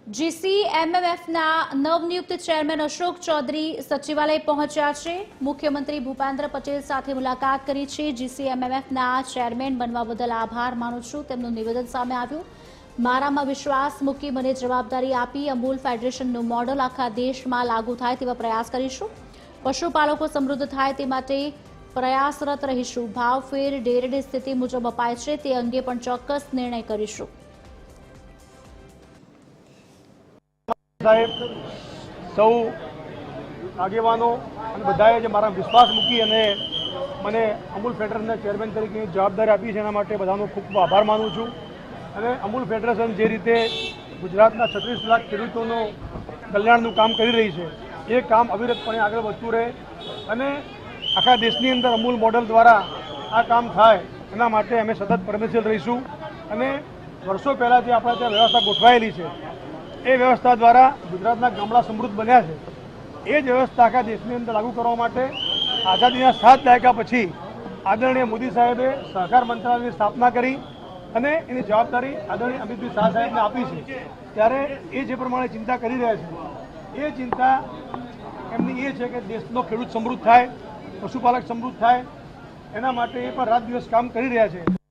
જીસીએમએમએફના નવનિયુક્ત ચેરમેન અશોક ચૌધરી સચિવાલય પહોંચ્યા છે। મુખ્યમંત્રી ભૂપેન્દ્ર પટેલ સાથે મુલાકાત કરી છે। જીસીએમએમએફના ચેરમેન બનવા બદલ આભાર માનું છું તેમનું નિવેદન સામે આવ્યું। મારામાં વિશ્વાસ મૂકી મને જવાબદારી આપી અમૂલ ફેડરેશનનું મોડલ આખા દેશમાં लागू થાય તેવા પ્રયાસ કરીશું। પશુપાલકો સમૃદ્ધ થાય તે માટે પ્રયાસરત રહીશું। ભાવફેર ડેરીની સ્થિતિ મુજબ અપાય છે તે અંગે પણ ચોક્કસ નિર્ણય કરીશું। साहेब सौ આગેવાનો અને બધાએ જે મારા વિશ્વાસ મૂકી અને મને અમૂલ ફેડરેશનના ચેરમેન તરીકેની જવાબદારી આપી છે એના માટે બધાનો ખૂબ ખૂબ આભાર માનું છું। અને અમૂલ ફેડરેશન જે રીતે ગુજરાતના 36 લાખ ખેડૂતોનું કલ્યાણનું કામ કરી રહી છે એ કામ અવિરતપણે આગળ વધતું રહે અને આખા દેશની અંદર અમૂલ મોડલ દ્વારા આ કામ થાય એના માટે અમે સતત પ્રયત્નશીલ રહીશું। અને વર્ષો પહેલાં જે આપણા ત્યાં વ્યવસ્થા ગોઠવાયેલી છે એ વ્યવસ્થા દ્વારા ગુજરાતના ગામડા સમૃદ્ધ બન્યા છે। એ જ વ્યવસ્થા આખા દેશની અંદર લાગુ કરવા માટે આઝાદીના 7 દાયકા પછી આદરણીય મોદી સાહેબે સહકાર મંત્રાલયની સ્થાપના કરી અને એની જવાબદારી આદરણીય અમિતભાઈ શાહ સાહેબને આપી છે। ત્યારે એ જે પ્રમાણે ચિંતા કરી રહ્યા છે એ ચિંતા એમની એ છે કે દેશનો ખેડૂત સમૃદ્ધ થાય, પશુપાલક સમૃદ્ધ થાય, એના માટે એ પણ રાત દિવસ કામ કરી રહ્યા છે।